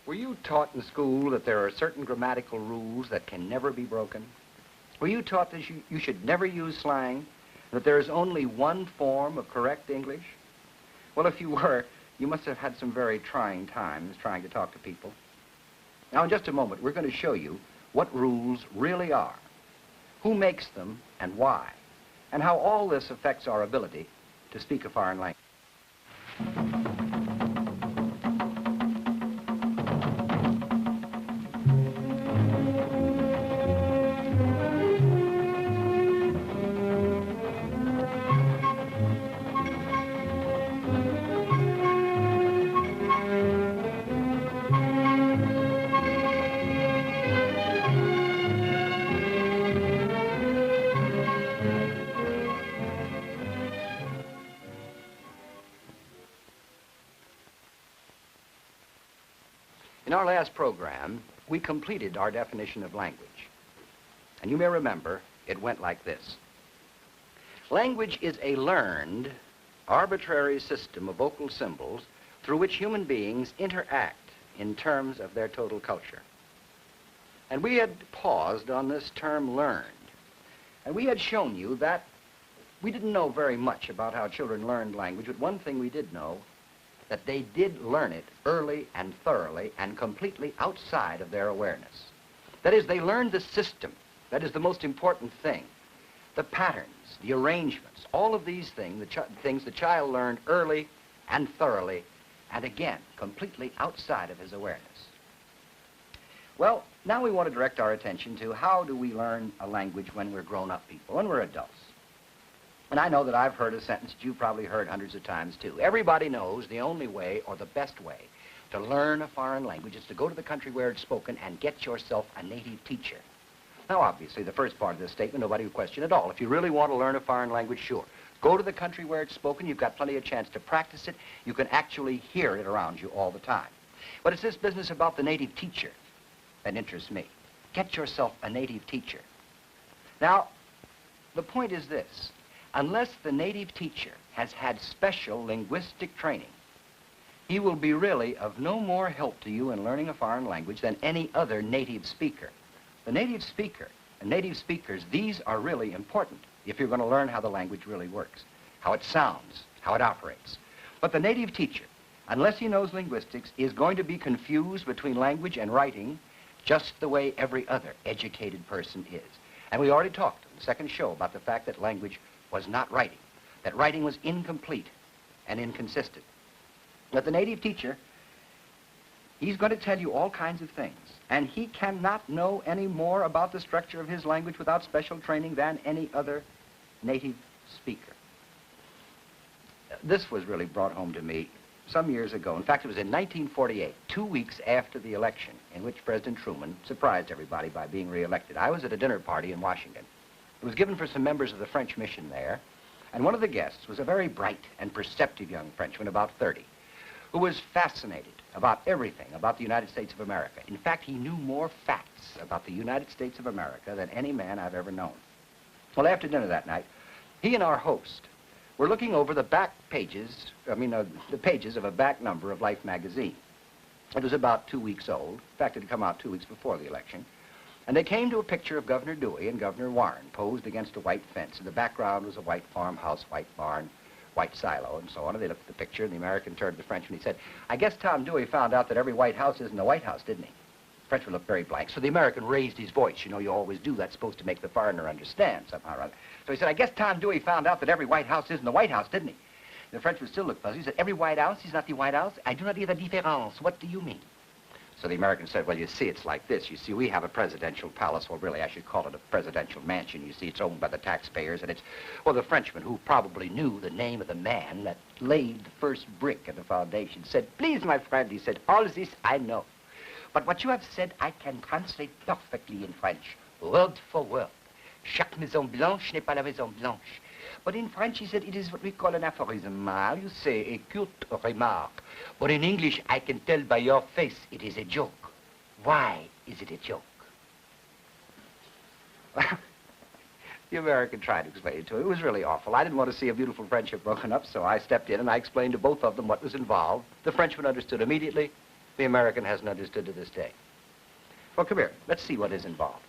Were you taught in school that there are certain grammatical rules that can never be broken? Were you taught that you should never use slang, that there is only one form of correct English? Well, if you were, you must have had some very trying times trying to talk to people. Now, in just a moment, we're going to show you what rules really are, who makes them and why, and how all this affects our ability to speak a foreign language. In our last program, we completed our definition of language. And you may remember, it went like this. Language is a learned, arbitrary system of vocal symbols through which human beings interact in terms of their total culture. And we had paused on this term learned. And we had shown you that we didn't know very much about how children learned language, but one thing we did know, that they did learn it early and thoroughly and completely outside of their awareness. That is, they learned the system. That is the most important thing. The patterns, the arrangements, all of these things the child learned early and thoroughly, and again, completely outside of his awareness. Well, now we want to direct our attention to how do we learn a language when we're grown-up people, when we're adults. And I know that I've heard a sentence that you've probably heard hundreds of times, too. Everybody knows the only way, or the best way, to learn a foreign language is to go to the country where it's spoken and get yourself a native teacher. Now, obviously, the first part of this statement, nobody would question at all. If you really want to learn a foreign language, sure. Go to the country where it's spoken. You've got plenty of chance to practice it. You can actually hear it around you all the time. But it's this business about the native teacher that interests me. Get yourself a native teacher. Now, the point is this. Unless the native teacher has had special linguistic training, he will be really of no more help to you in learning a foreign language than any other native speaker. The native speaker and native speakers, these are really important if you're going to learn how the language really works, how it sounds, how it operates. But the native teacher, unless he knows linguistics, is going to be confused between language and writing just the way every other educated person is. And we already talked in the second show about the fact that language was not writing, that writing was incomplete and inconsistent. But the native teacher, he's going to tell you all kinds of things, and he cannot know any more about the structure of his language without special training than any other native speaker. This was really brought home to me some years ago. In fact, it was in 1948, 2 weeks after the election in which President Truman surprised everybody by being reelected. I was at a dinner party in Washington. It was given for some members of the French mission there, and one of the guests was a very bright and perceptive young Frenchman, about 30, who was fascinated about everything about the United States of America. In fact, he knew more facts about the United States of America than any man I've ever known. Well, after dinner that night, he and our host were looking over the back pages, the pages of a back number of Life magazine. It was about 2 weeks old. In fact, it had come out 2 weeks before the election. And they came to a picture of Governor Dewey and Governor Warren posed against a white fence. In the background was a white farmhouse, white barn, white silo, and so on. And they looked at the picture, and the American turned to the Frenchman. He said, I guess Tom Dewey found out that every white house isn't a White House, didn't he? The Frenchman looked very blank. So the American raised his voice. You know, you always do. That's supposed to make the foreigner understand somehow or other. So he said, I guess Tom Dewey found out that every White House isn't the White House, didn't he? The Frenchman still looked puzzled. He said, every White House is not the White House? I do not hear the différence. What do you mean? So the American said, well, you see, it's like this. You see, we have a presidential palace. Well, really, I should call it a presidential mansion. You see, it's owned by the taxpayers, and it's, well, the Frenchman, who probably knew the name of the man that laid the first brick of the foundation, said, please, my friend, he said, all this I know. But what you have said, I can translate perfectly in French, word for word. Chaque maison blanche n'est pas la maison blanche. But in French, he said, it is what we call an aphorism. You say a cute remark. But in English, I can tell by your face it is a joke. Why is it a joke? The American tried to explain it to him. It was really awful. I didn't want to see a beautiful friendship broken up, so I stepped in and I explained to both of them what was involved. The Frenchman understood immediately, the American hasn't understood to this day. Well, come here. Let's see what is involved.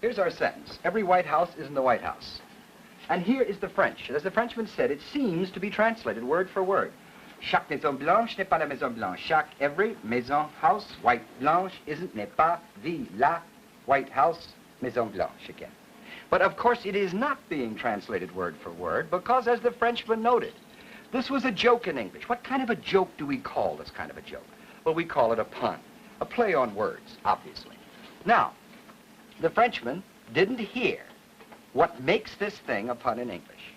Here's our sentence. Every White House is in the White House. And here is the French. As the Frenchman said, it seems to be translated word for word. Chaque maison blanche n'est pas la maison blanche. Chaque, every, maison, house, white, blanche, isn't, n'est pas, the, la, White House, maison blanche again. But of course it is not being translated word for word because, as the Frenchman noted, this was a joke in English. What kind of a joke do we call this kind of a joke? Well, we call it a pun, a play on words, obviously. Now, the Frenchman didn't hear what makes this thing a pun in English.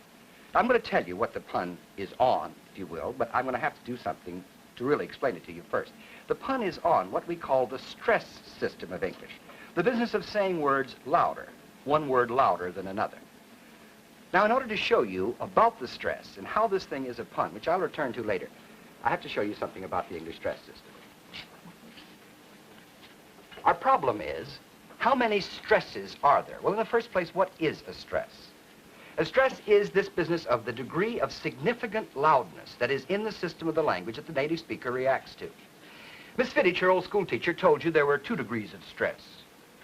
I'm going to tell you what the pun is on, if you will, but I'm going to have to do something to really explain it to you first. The pun is on what we call the stress system of English, the business of saying words louder, one word louder than another. Now, in order to show you about the stress and how this thing is a pun, which I'll return to later, I have to show you something about the English stress system. Our problem is, how many stresses are there? Well, in the first place, what is a stress? A stress is this business of the degree of significant loudness that is in the system of the language that the native speaker reacts to. Miss Fittich, your old school teacher, told you there were 2 degrees of stress,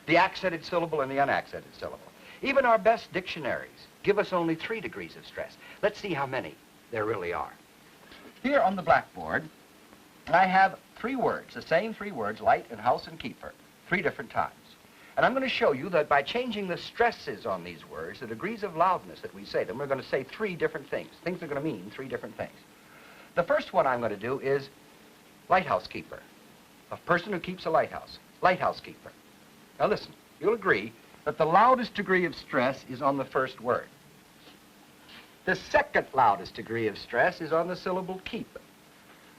the accented syllable and the unaccented syllable. Even our best dictionaries give us only 3 degrees of stress. Let's see how many there really are. Here on the blackboard, I have 3 words, the same 3 words, light and house and keeper, 3 different times. And I'm going to show you that by changing the stresses on these words, the degrees of loudness that we say them, we're going to say 3 different things. Things are going to mean 3 different things. The first one I'm going to do is lighthouse keeper, a person who keeps a lighthouse, lighthouse keeper. Now listen, you'll agree that the loudest degree of stress is on the first word. The second loudest degree of stress is on the syllable keep.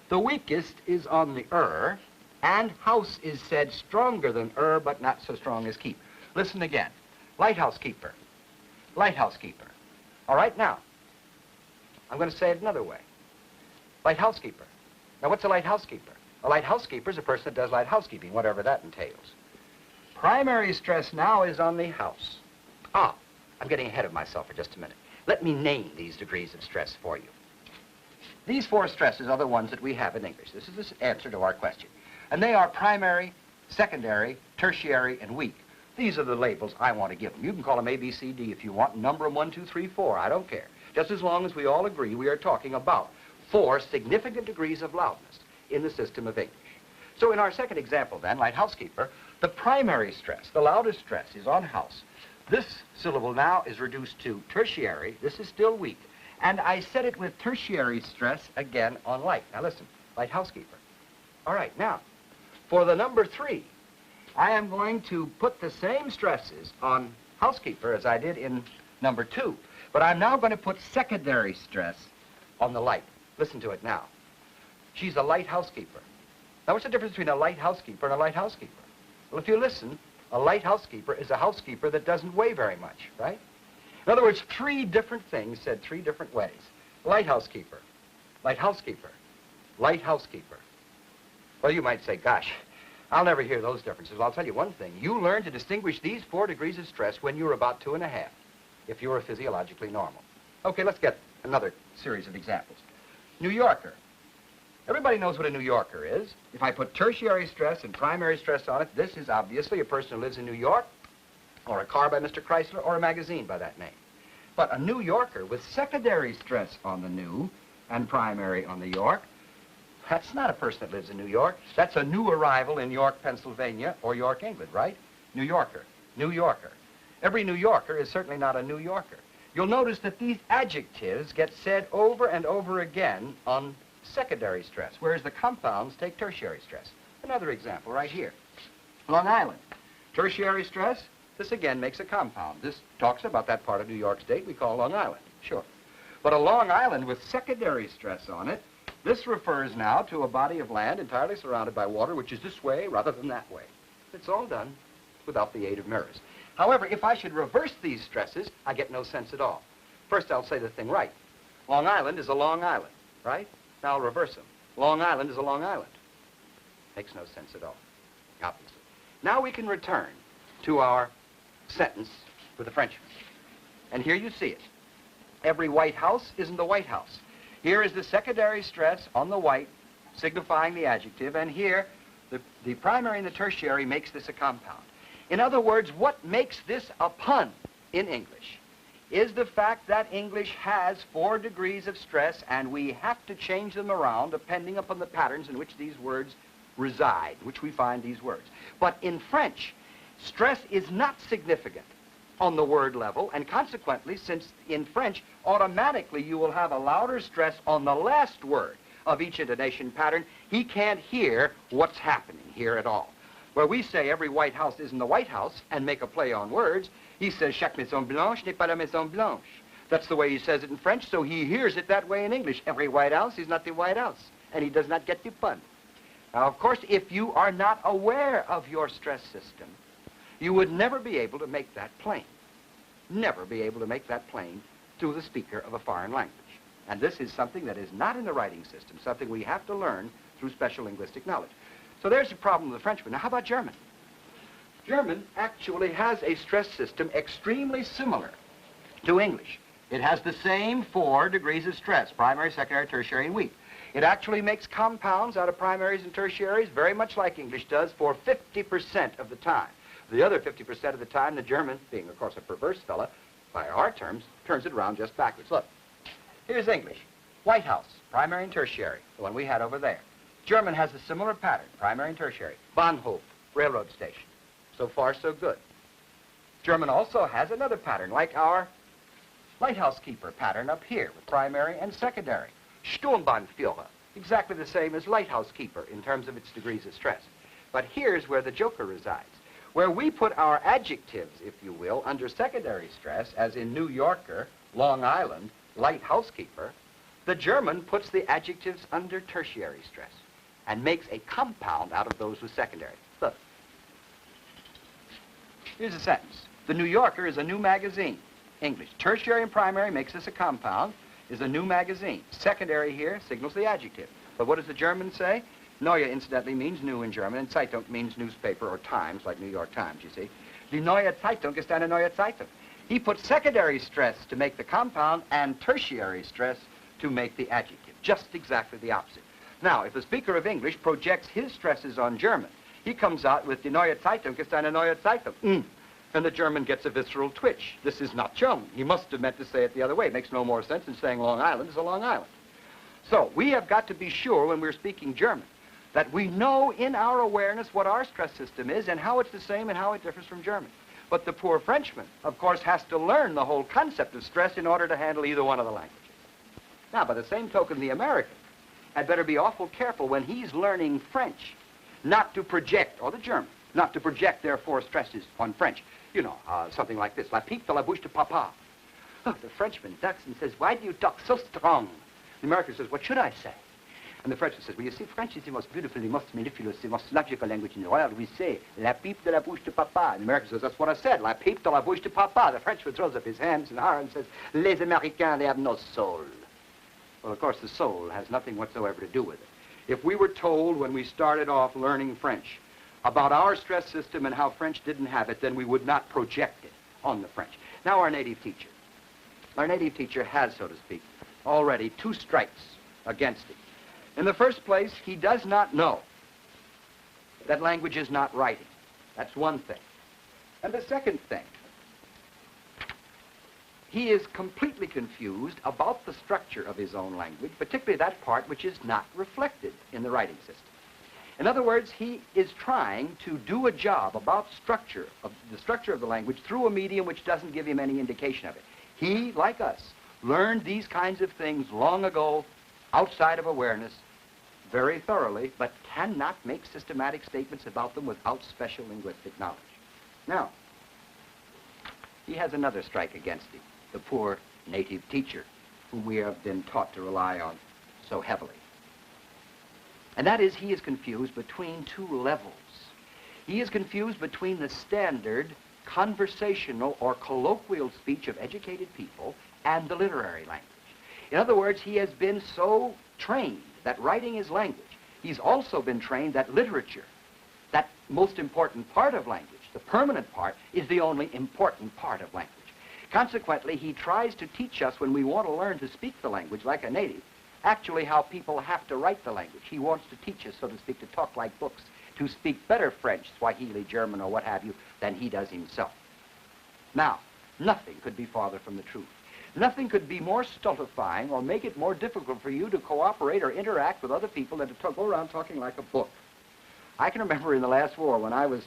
The weakest is on the and house is said stronger than but not so strong as keep. Listen again. Lighthouse keeper. Lighthouse keeper. All right, now, I'm going to say it another way. Lighthouse keeper. Now, what's a lighthouse keeper? A lighthouse keeper is a person that does light housekeeping, whatever that entails. Primary stress now is on the house. I'm getting ahead of myself for just a minute. Let me name these degrees of stress for you. These 4 stresses are the ones that we have in English. This is the answer to our question. And they are primary, secondary, tertiary, and weak. These are the labels I want to give them. You can call them A, B, C, D if you want, and number them 1, 2, 3, 4. I don't care. Just as long as we all agree we are talking about 4 significant degrees of loudness in the system of English. So in our second example then, light housekeeper, the primary stress, the loudest stress, is on house. This syllable now is reduced to tertiary. This is still weak. And I set it with tertiary stress again on light. Now listen, light housekeeper. All right, now, for the number 3, I am going to put the same stresses on housekeeper as I did in number 2. But I'm now going to put secondary stress on the light. Listen to it now. She's a light housekeeper. Now, what's the difference between a light housekeeper and a light housekeeper? Well, if you listen, a light housekeeper is a housekeeper that doesn't weigh very much, right? In other words, 3 different things said 3 different ways. Light housekeeper, light housekeeper, light housekeeper. Well, you might say, gosh, I'll never hear those differences. Well, I'll tell you one thing. You learn to distinguish these 4 degrees of stress when you're about 2.5, if you're physiologically normal. Okay, let's get another series of examples. New Yorker. Everybody knows what a New Yorker is. If I put tertiary stress and primary stress on it, this is obviously a person who lives in New York, or a car by Mr. Chrysler, or a magazine by that name. But a New Yorker with secondary stress on the new and primary on the York, that's not a person that lives in New York. That's a new arrival in York, Pennsylvania, or York, England, right? New Yorker, New Yorker. Every New Yorker is certainly not a New Yorker. You'll notice that these adjectives get said over and over again on secondary stress, whereas the compounds take tertiary stress. Another example right here. Long Island. Tertiary stress, this again makes a compound. This talks about that part of New York State we call Long Island, sure. But a Long Island with secondary stress on it, this refers now to a body of land entirely surrounded by water, which is this way rather than that way. It's all done without the aid of mirrors. However, if I should reverse these stresses, I get no sense at all. First, I'll say the thing right. Long Island is a Long Island, right? Now I'll reverse them. Long Island is a Long Island. Makes no sense at all, obviously. Now we can return to our sentence with the Frenchman. And here you see it. Every white house isn't the White House. Here is the secondary stress on the white, signifying the adjective, and here the primary and the tertiary makes this a compound. In other words, what makes this a pun in English is the fact that English has 4 degrees of stress, and we have to change them around depending upon the patterns in which these words reside, which we find these words. But in French, stress is not significant on the word level, and consequently, since in French, automatically you will have a louder stress on the last word of each intonation pattern, he can't hear what's happening here at all. Where we say every white house isn't the White House and make a play on words, he says chaque maison blanche n'est pas la maison blanche. That's the way he says it in French, so he hears it that way in English. Every White House is not the White House, and he does not get the pun. Now, of course, if you are not aware of your stress system, you would never be able to make that plain. Never be able to make that plain to the speaker of a foreign language. And this is something that is not in the writing system, something we have to learn through special linguistic knowledge. So there's the problem with the Frenchman. Now, how about German? German actually has a stress system extremely similar to English. It has the same 4 degrees of stress, primary, secondary, tertiary, and weak. It actually makes compounds out of primaries and tertiaries, very much like English does, for 50% of the time. The other 50% of the time, the German, being, of course, a perverse fella, by our terms, turns it around just backwards. Look, here's English. White House, primary and tertiary, the one we had over there. German has a similar pattern, primary and tertiary. Bahnhof, railroad station. So far, so good. German also has another pattern, like our lighthouse keeper pattern up here, with primary and secondary. Sturmbannführer, exactly the same as lighthouse keeper in terms of its degrees of stress. But here's where the joker resides. Where we put our adjectives, if you will, under secondary stress, as in New Yorker, Long Island, light housekeeper, the German puts the adjectives under tertiary stress and makes a compound out of those with secondary. Look. Here's a sentence. The New Yorker is a new magazine. English. Tertiary and primary makes this a compound, is a new magazine. Secondary here signals the adjective. But what does the German say? Neue, incidentally, means new in German, and Zeitung means newspaper or Times, like New York Times, you see. Die neue Zeitung ist eine neue Zeitung. He puts secondary stress to make the compound and tertiary stress to make the adjective. Just exactly the opposite. Now, if the speaker of English projects his stresses on German, he comes out with Die neue Zeitung ist eine neue Zeitung. And the German gets a visceral twitch. This is not German. He must have meant to say it the other way. It makes no more sense than saying Long Island is a Long Island. So we have got to be sure when we're speaking German that we know in our awareness what our stress system is and how it's the same and how it differs from German. But the poor Frenchman, of course, has to learn the whole concept of stress in order to handle either one of the languages. Now, by the same token, the American had better be awful careful when he's learning French not to project, or the German, not to project their 4 stresses on French. You know, something like this. La pipe de la bouche de papa. Oh, the Frenchman ducks and says, why do you talk so strong? The American says, what should I say? And the Frenchman says, well, you see, French is the most beautiful, the most mellifluous, the most logical language in the world. We say, la pipe de la bouche de papa. And the American says, that's what I said, la pipe de la bouche de papa. The Frenchman throws up his hands in horror and says, les Américains, they have no soul. Well, of course, the soul has nothing whatsoever to do with it. If we were told when we started off learning French about our stress system and how French didn't have it, then we would not project it on the French. Now, our native teacher. Our native teacher has, so to speak, already 2 strikes against it. In the first place, he does not know that language is not writing. That's one thing. And the second thing, he is completely confused about the structure of his own language, particularly that part which is not reflected in the writing system. In other words, he is trying to do a job about the structure of the language through a medium which doesn't give him any indication of it. He, like us, learned these kinds of things long ago, outside of awareness, very thoroughly, but cannot make systematic statements about them without special linguistic knowledge. Now, he has another strike against him, the poor native teacher, whom we have been taught to rely on so heavily. And that is, he is confused between 2 levels. He is confused between the standard conversational or colloquial speech of educated people and the literary language. In other words, he has been so trained that writing is language. He's also been trained that literature, that most important part of language, the permanent part, is the only important part of language. Consequently, he tries to teach us when we want to learn to speak the language like a native, actually how people have to write the language. He wants to teach us, so to speak, to talk like books, to speak better French, Swahili, German, or what have you, than he does himself. Now, nothing could be farther from the truth. Nothing could be more stultifying or make it more difficult for you to cooperate or interact with other people than to go around talking like a book. I can remember in the last war when I was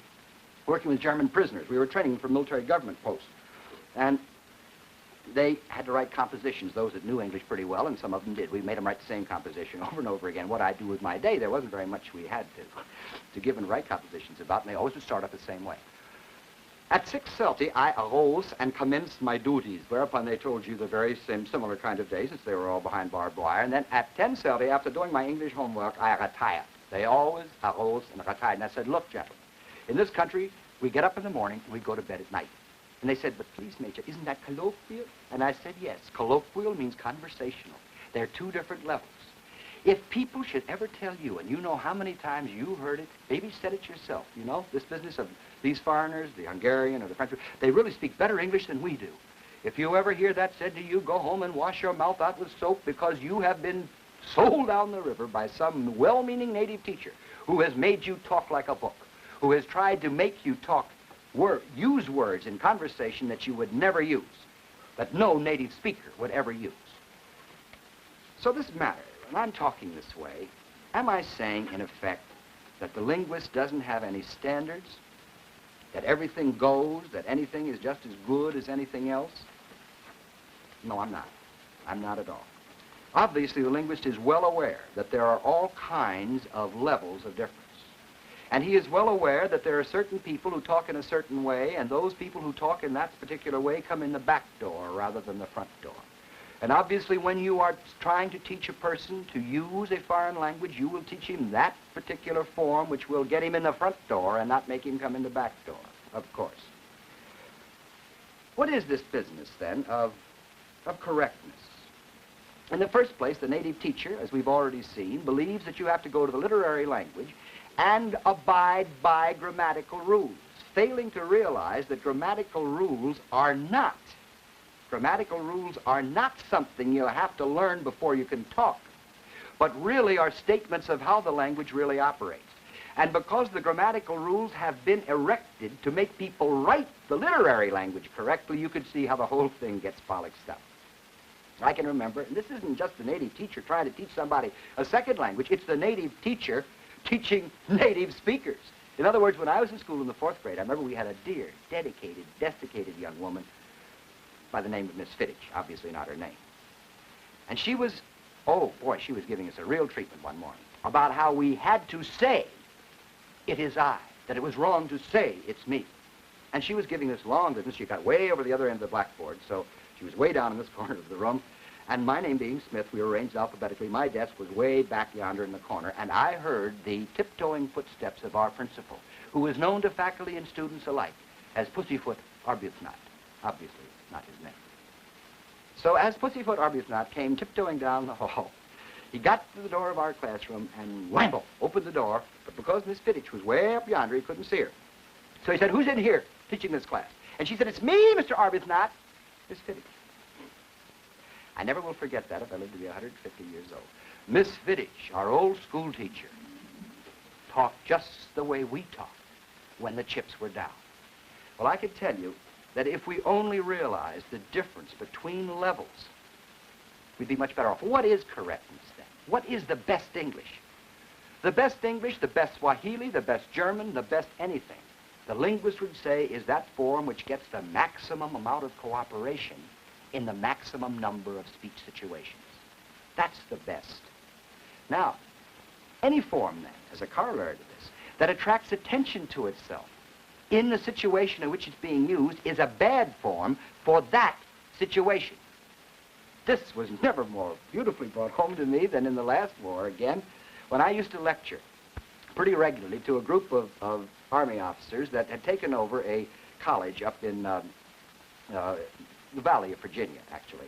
working with German prisoners. We were training for military government posts. And they had to write compositions, those that knew English pretty well, and some of them did. We made them write the same composition over and over again. What I'd do with my day, there wasn't very much we had to give and write compositions about, and they always would start off the same way. At 6:30, I arose and commenced my duties, whereupon they told you the very same similar kind of day, since they were all behind barbed wire. And then at 10:30, after doing my English homework, I retired. They always arose and retired. And I said, look, gentlemen, in this country, we get up in the morning and we go to bed at night. And they said, but please, Major, isn't that colloquial? And I said, yes, colloquial means conversational. They're two different levels. If people should ever tell you, and you know how many times you heard it, maybe said it yourself, you know, this business of these foreigners, the Hungarian or the French, they really speak better English than we do. If you ever hear that said to you, go home and wash your mouth out with soap because you have been sold down the river by some well-meaning native teacher who has made you talk like a book, who has tried to make you talk, use words in conversation that you would never use, that no native speaker would ever use. So this matter, when I'm talking this way, am I saying, in effect, that the linguist doesn't have any standards, that everything goes, that anything is just as good as anything else? No, I'm not. I'm not at all. Obviously, the linguist is well aware that there are all kinds of levels of difference. And he is well aware that there are certain people who talk in a certain way, and those people who talk in that particular way come in the back door rather than the front door. And obviously, when you are trying to teach a person to use a foreign language, you will teach him that particular form which will get him in the front door and not make him come in the back door, of course. What is this business, then, of correctness? In the first place, the native teacher, as we've already seen, believes that you have to go to the literary language and abide by grammatical rules, failing to realize that grammatical rules are not something you have to learn before you can talk, but really are statements of how the language really operates. And because the grammatical rules have been erected to make people write the literary language correctly, you could see how the whole thing gets bollocksed up. I can remember, and this isn't just the native teacher trying to teach somebody a second language, it's the native teacher teaching native speakers. In other words, when I was in school in the 4th grade, I remember we had a dear, dedicated, desiccated young woman by the name of Miss Fittich, obviously not her name. And she was, oh boy, she was giving us a real treatment one morning about how we had to say, it is I, that it was wrong to say, it's me. And she was giving this long business. She got way over the other end of the blackboard, so she was way down in this corner of the room. And my name being Smith, we were arranged alphabetically. My desk was way back yonder in the corner, and I heard the tiptoeing footsteps of our principal, who was known to faculty and students alike as Pussyfoot Arbuthnot. Obviously, not his name. So as Pussyfoot Arbuthnot came tiptoeing down the hall, he got to the door of our classroom and whamble, opened the door, but because Miss Fittich was way up yonder, he couldn't see her. So he said, who's in here teaching this class? And she said, it's me, Mr. Arbuthnot, Miss Fittich. I never will forget that if I live to be 150 years old. Miss Fittich, our old school teacher, talked just the way we talked when the chips were down. Well, I could tell you that if we only realized the difference between levels, we'd be much better off. What is correctness, then? What is the best English? The best English, the best Swahili, the best German, the best anything, the linguist would say is that form which gets the maximum amount of cooperation in the maximum number of speech situations. That's the best. Now, any form, then, as a corollary to this, that attracts attention to itself in the situation in which it's being used is a bad form for that situation. This was never more beautifully brought home to me than in the last war, again, when I used to lecture pretty regularly to a group of Army officers that had taken over a college up in the Valley of Virginia, actually.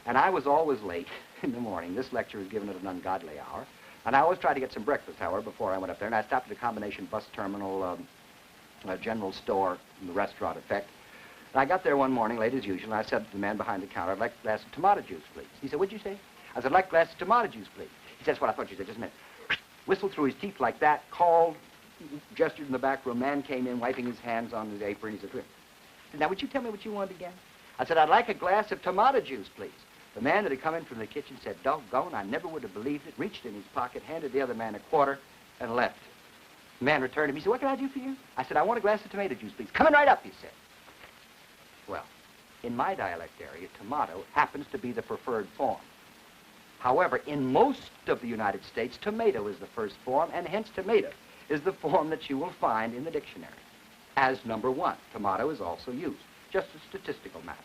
And I was always late in the morning. This lecture was given at an ungodly hour. And I always tried to get some breakfast, however, before I went up there. And I stopped at a combination bus terminal, a general store, and the restaurant effect. And I got there one morning, late as usual, and I said to the man behind the counter, I'd like a glass of tomato juice, please. He said, what'd you say? I said, I'd like a glass of tomato juice, please. He said, that's what I thought you said, just a minute. Whistled through his teeth like that, called, gestured in the back room. Man came in, wiping his hands on his apron. He said, now, would you tell me what you wanted again? I said, I'd like a glass of tomato juice, please. The man that had come in from the kitchen said, doggone, I never would have believed it, reached in his pocket, handed the other man a quarter, and left. The man returned to me. He said, what can I do for you? I said, I want a glass of tomato juice, please. Coming right up, he said. Well, in my dialect area, tomato happens to be the preferred form. However, in most of the United States, tomato is the first form, and hence tomato is the form that you will find in the dictionary as number one. Tomato is also used, just a statistical matter.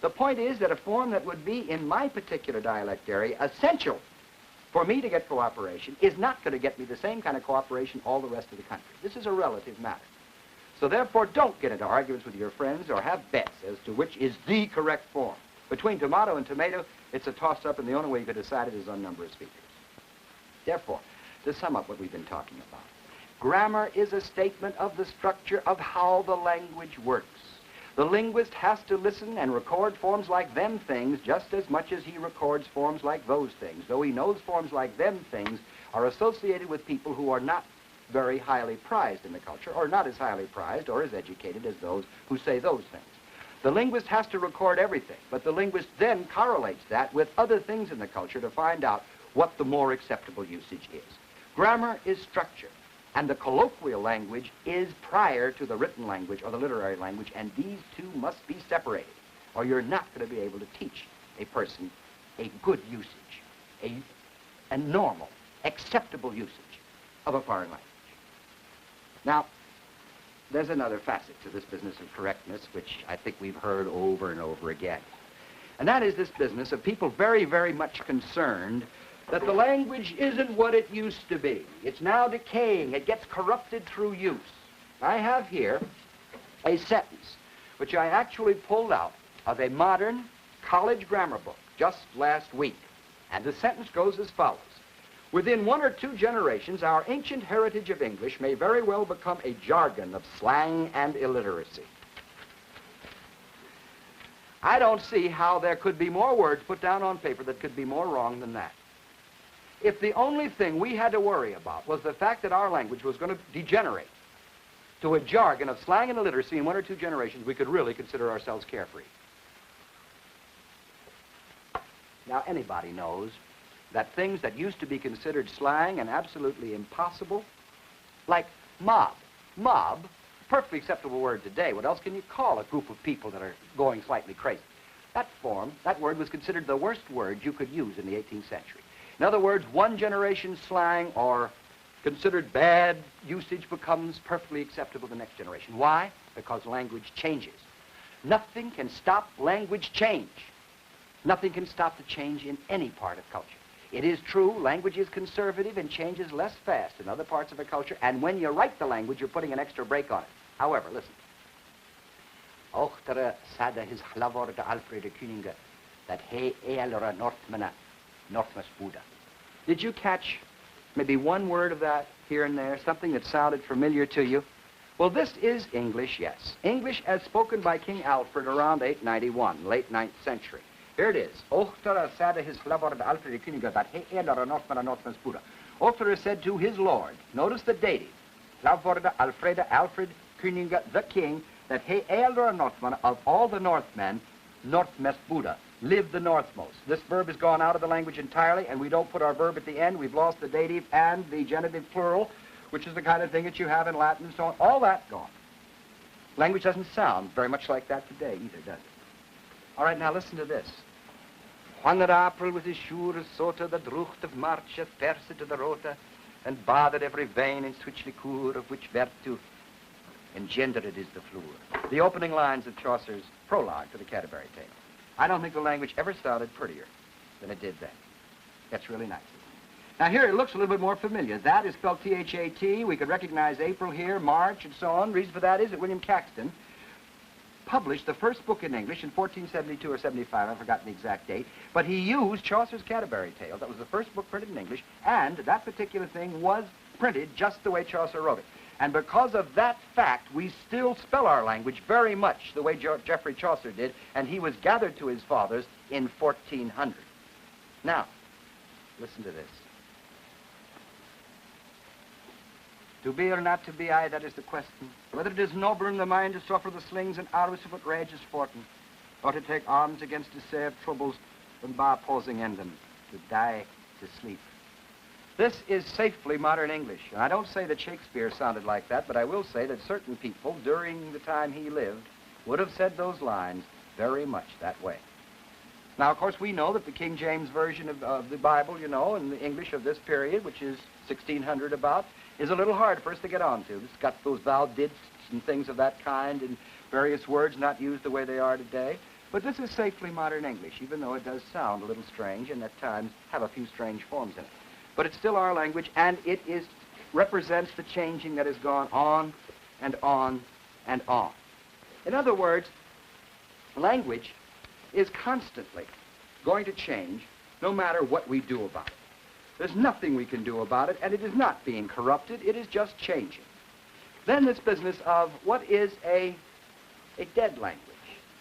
The point is that a form that would be, in my particular dialect area, essential for me to get cooperation is not going to get me the same kind of cooperation all the rest of the country. This is a relative matter. So therefore, don't get into arguments with your friends or have bets as to which is the correct form. Between tomato and tomato, it's a toss-up, and the only way you could decide it is on number of speakers. Therefore, to sum up what we've been talking about, grammar is a statement of the structure of how the language works. The linguist has to listen and record forms like them things just as much as he records forms like those things, though he knows forms like them things are associated with people who are not very highly prized in the culture, or not as highly prized or as educated as those who say those things. The linguist has to record everything, but the linguist then correlates that with other things in the culture to find out what the more acceptable usage is. Grammar is structure, and the colloquial language is prior to the written language or the literary language, and these two must be separated, or you're not going to be able to teach a person a good usage, a normal, acceptable usage of a foreign language. Now, there's another facet to this business of correctness, which I think we've heard over and over again. And that is this business of people very, very much concerned that the language isn't what it used to be. It's now decaying. It gets corrupted through use. I have here a sentence which I actually pulled out of a modern college grammar book just last week. And the sentence goes as follows. Within 1 or 2 generations, our ancient heritage of English may very well become a jargon of slang and illiteracy. I don't see how there could be more words put down on paper that could be more wrong than that. If the only thing we had to worry about was the fact that our language was going to degenerate to a jargon of slang and illiteracy in 1 or 2 generations, we could really consider ourselves carefree. Now, anybody knows that things that used to be considered slang and absolutely impossible, like mob. Mob, perfectly acceptable word today. What else can you call a group of people that are going slightly crazy? That word was considered the worst word you could use in the 18th century. In other words, one generation slang or considered bad usage becomes perfectly acceptable the next generation. Why? Because language changes. Nothing can stop language change. Nothing can stop the change in any part of culture. It is true, language is conservative and changes less fast in other parts of a culture, and when you write the language, you're putting an extra brake on it. However, listen. Ochtere sada his hlavor de Alfred de Kuninga, that he ealera Northmas Buddha. Did you catch maybe one word of that here and there, something that sounded familiar to you? Well, this is English, yes. English as spoken by King Alfred around 891, late 9th century. Here it is. Ochtere sada his hlavor de Alfred de Kuninga, that he ealera Northmas Buddha. Ochtere said to his lord, notice the dative, hlavor de Alfred Kuninga, the king, that he ealera Northman, of all the Northmen, Northmest Buddha, lived the northmost. This verb has gone out of the language entirely, and we don't put our verb at the end. We've lost the dative and the genitive plural, which is the kind of thing that you have in Latin and so on. All that gone. Language doesn't sound very much like that today either, does it? All right, now listen to this. Wanneer April with his sure sota, the drucht of March, perse to the rota, and bathed every vein in switch liqueur, of which virtue engendered is the fluor. The opening lines of Chaucer's prologue to the Canterbury Tale. I don't think the language ever sounded prettier than it did then. That's really nice. Now here it looks a little bit more familiar. That is spelled T-H-A-T. We could recognize April here, March, and so on. Reason for that is that William Caxton published the first book in English in 1472 or 75, I've forgotten the exact date, but he used Chaucer's Canterbury Tales. That was the first book printed in English, and that particular thing was printed just the way Chaucer wrote it. And because of that fact, we still spell our language very much the way Geoffrey Chaucer did, and he was gathered to his fathers in 1400. Now, listen to this. To be or not to be, aye, that is the question. Whether it is noble in the mind to suffer the slings and arrows of outrageous fortune, or to take arms against the say of troubles when by opposing end them, to die, to sleep. This is safely modern English. And I don't say that Shakespeare sounded like that, but I will say that certain people during the time he lived would have said those lines very much that way. Now, of course, we know that the King James Version of the Bible, you know, and the English of this period, which is 1600 about, is a little hard for us to get onto. It's got those thou didst and things of that kind and various words not used the way they are today. But this is safely modern English, even though it does sound a little strange and at times have a few strange forms in it. But it's still our language, and it represents the changing that has gone on and on and on. In other words, language is constantly going to change no matter what we do about it. There's nothing we can do about it, and it is not being corrupted. It is just changing. Then this business of what is a dead language.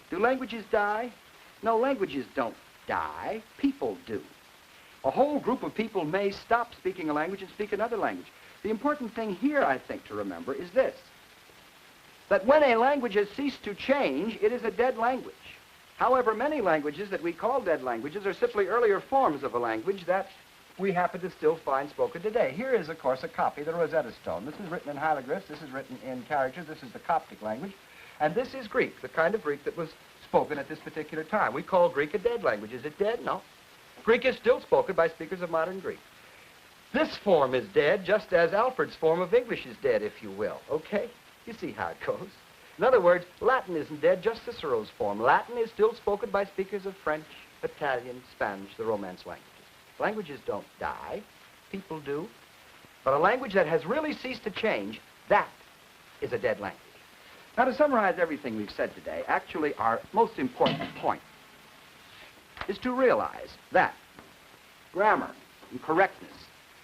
Do languages die? No, languages don't die. People do. A whole group of people may stop speaking a language and speak another language. The important thing here, I think, to remember is this, that when a language has ceased to change, it is a dead language. However, many languages that we call dead languages are simply earlier forms of a language that we happen to still find spoken today. Here is, of course, a copy of the Rosetta Stone. This is written in hieroglyphs. This is written in characters. This is the Coptic language. And this is Greek, the kind of Greek that was spoken at this particular time. We call Greek a dead language. Is it dead? No. Greek is still spoken by speakers of modern Greek. This form is dead, just as Alfred's form of English is dead, if you will. Okay? You see how it goes. In other words, Latin isn't dead, just Cicero's form. Latin is still spoken by speakers of French, Italian, Spanish, the Romance languages. Languages don't die. People do. But a language that has really ceased to change, that is a dead language. Now, to summarize everything we've said today, actually our most important point is to realize that grammar and correctness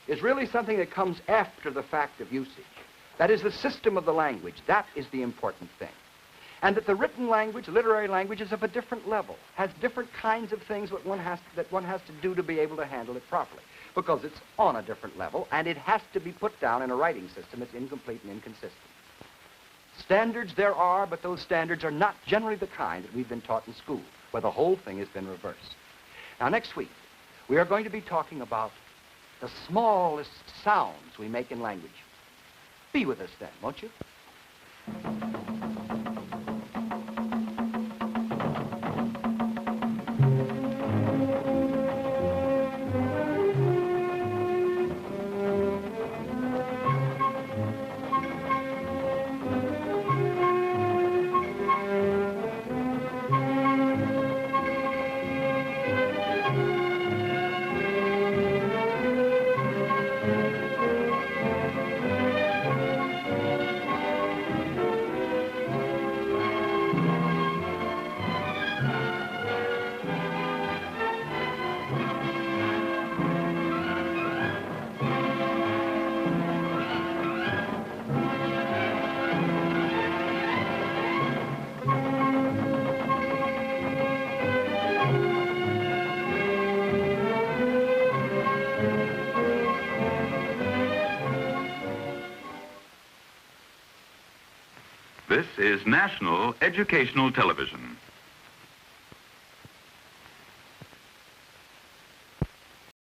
is really something that comes after the fact of usage. That is the system of the language. That is the important thing. And that the written language, literary language, is of a different level, has different kinds of things that one has to do to be able to handle it properly, because it's on a different level, and it has to be put down in a writing system that's incomplete and inconsistent. Standards there are, but those standards are not generally the kind that we've been taught in school, where the whole thing has been reversed. Now, next week, we are going to be talking about the smallest sounds we make in language. Be with us then, won't you? This is National Educational Television.